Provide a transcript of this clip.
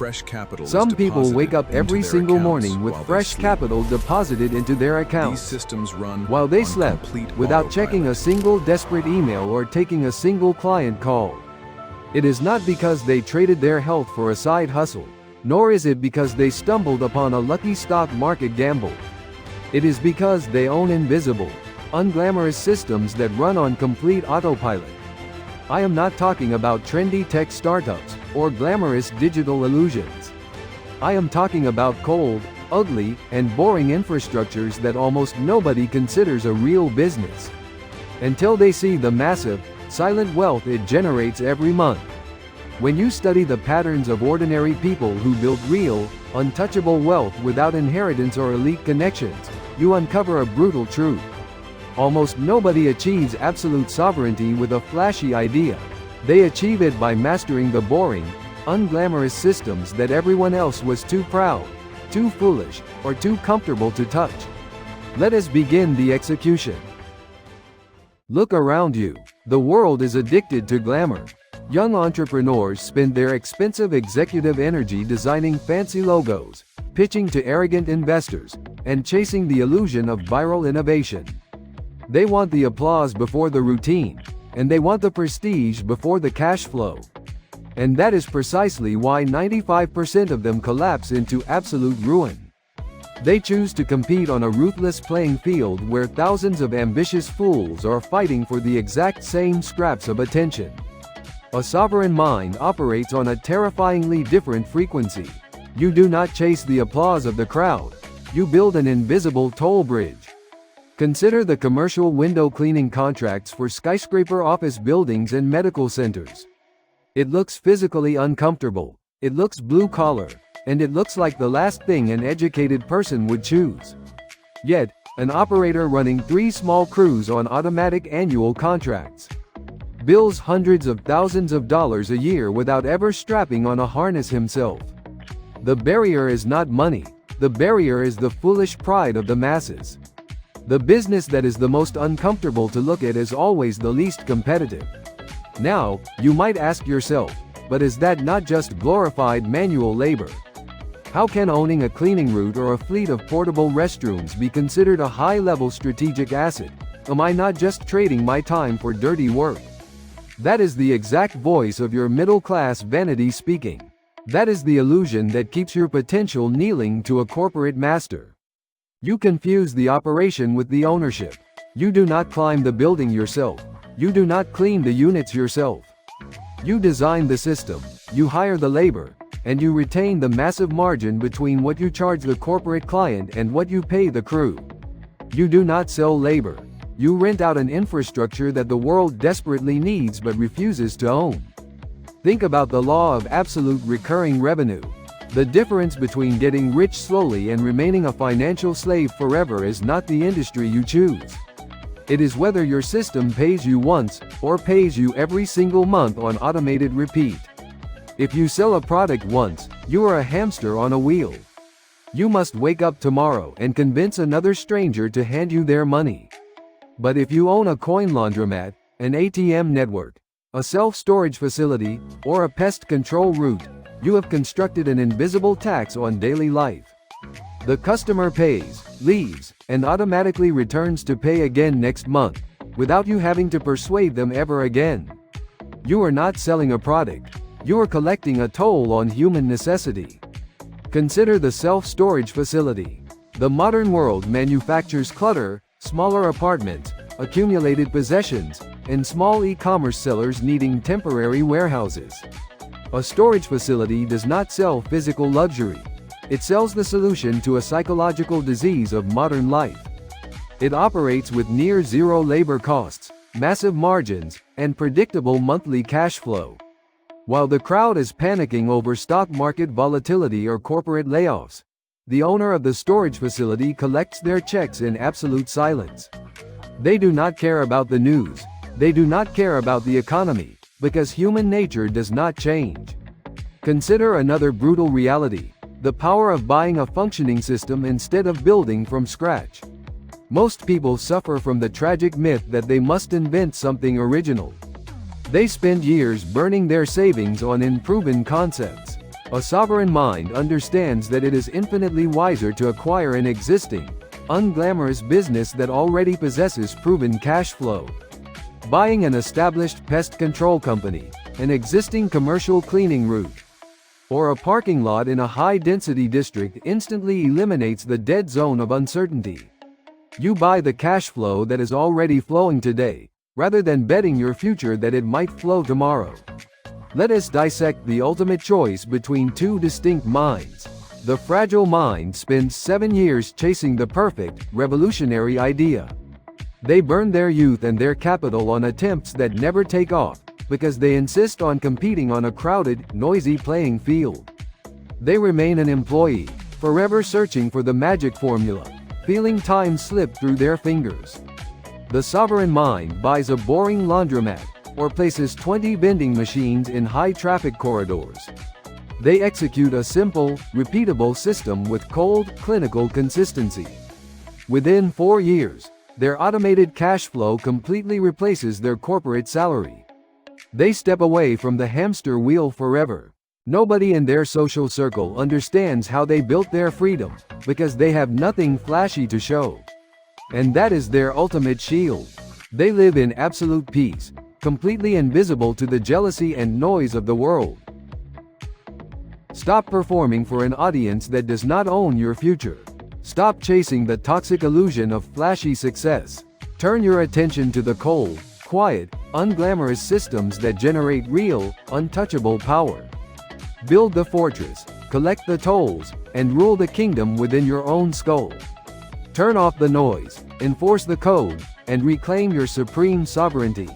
fresh capital is Some people wake up deposited every into their single accounts morning with while they fresh sleep. capital deposited into their These accounts systems run while they on slept, complete without checking a autopilot. single desperate email or taking a single client call. It is not because they traded their health for a side hustle, nor is it because they stumbled upon a lucky stock market gamble. It is because they own invisible, unglamorous systems that run on complete autopilot. I am not talking about trendy tech startups or glamorous digital illusions. I am talking about cold, ugly, and boring infrastructures that almost nobody considers a real business, until they see the massive, silent wealth it generates every month. When you study the patterns of ordinary people who build real, untouchable wealth without inheritance or elite connections, you uncover a brutal truth. Almost nobody achieves absolute sovereignty with a flashy idea. They achieve it by mastering the boring, unglamorous systems that everyone else was too proud, too foolish, or too comfortable to touch. Let us begin the execution. Look around you. The world is addicted to glamour. Young entrepreneurs spend their expensive executive energy designing fancy logos, pitching to arrogant investors, and chasing the illusion of viral innovation. They want the applause before the routine, and they want the prestige before the cash flow. And that is precisely why 95% of them collapse into absolute ruin. They choose to compete on a ruthless playing field where thousands of ambitious fools are fighting for the exact same scraps of attention. A sovereign mind operates on a terrifyingly different frequency. You do not chase the applause of the crowd. You build an invisible toll bridge. Consider the commercial window cleaning contracts for skyscraper office buildings and medical centers. It looks physically uncomfortable, it looks blue-collar, and it looks like the last thing an educated person would choose. Yet, an operator running 3 small crews on automatic annual contracts bills hundreds of thousands of dollars a year without ever strapping on a harness himself. The barrier is not money, the barrier is the foolish pride of the masses. The business that is the most uncomfortable to look at is always the least competitive. Now, you might ask yourself, but is that not just glorified manual labor? How can owning a cleaning route or a fleet of portable restrooms be considered a high-level strategic asset? Am I not just trading my time for dirty work? That is the exact voice of your middle-class vanity speaking. That is the illusion that keeps your potential kneeling to a corporate master. You confuse the operation with the ownership. You do not climb the building yourself. You do not clean the units yourself. You design the system, you hire the labor, and you retain the massive margin between what you charge the corporate client and what you pay the crew. You do not sell labor. You rent out an infrastructure that the world desperately needs but refuses to own. Think about the law of absolute recurring revenue. The difference between getting rich slowly and remaining a financial slave forever is not the industry you choose. It is whether your system pays you once, or pays you every single month on automated repeat. If you sell a product once, you are a hamster on a wheel. You must wake up tomorrow and convince another stranger to hand you their money. But if you own a coin laundromat, an ATM network, a self-storage facility, or a pest control route, you have constructed an invisible tax on daily life. The customer pays, leaves, and automatically returns to pay again next month, without you having to persuade them ever again. You are not selling a product. You are collecting a toll on human necessity. Consider the self-storage facility. The modern world manufactures clutter, smaller apartments, accumulated possessions, and small e-commerce sellers needing temporary warehouses. A storage facility does not sell physical luxury. It sells the solution to a psychological disease of modern life. It operates with near zero labor costs, massive margins, and predictable monthly cash flow. While the crowd is panicking over stock market volatility or corporate layoffs, the owner of the storage facility collects their checks in absolute silence. They do not care about the news. They do not care about the economy, because human nature does not change. Consider another brutal reality: the power of buying a functioning system instead of building from scratch. Most people suffer from the tragic myth that they must invent something original. They spend years burning their savings on unproven concepts. A sovereign mind understands that it is infinitely wiser to acquire an existing, unglamorous business that already possesses proven cash flow. Buying an established pest control company, an existing commercial cleaning route, or a parking lot in a high-density district instantly eliminates the dead zone of uncertainty. You buy the cash flow that is already flowing today, rather than betting your future that it might flow tomorrow. Let us dissect the ultimate choice between two distinct minds. The fragile mind spends 7 years chasing the perfect, revolutionary idea. They burn their youth and their capital on attempts that never take off, because they insist on competing on a crowded, noisy playing field. They remain an employee, forever searching for the magic formula, feeling time slip through their fingers. The sovereign mind buys a boring laundromat, or places 20 vending machines in high-traffic corridors. They execute a simple, repeatable system with cold, clinical consistency. Within 4 years, their automated cash flow completely replaces their corporate salary. They step away from the hamster wheel forever. Nobody in their social circle understands how they built their freedom, because they have nothing flashy to show. And that is their ultimate shield. They live in absolute peace, completely invisible to the jealousy and noise of the world. Stop performing for an audience that does not own your future. Stop chasing the toxic illusion of flashy success. Turn your attention to the cold, quiet, unglamorous systems that generate real, untouchable power. Build the fortress, collect the tolls, and rule the kingdom within your own skull. Turn off the noise, enforce the code, and reclaim your supreme sovereignty.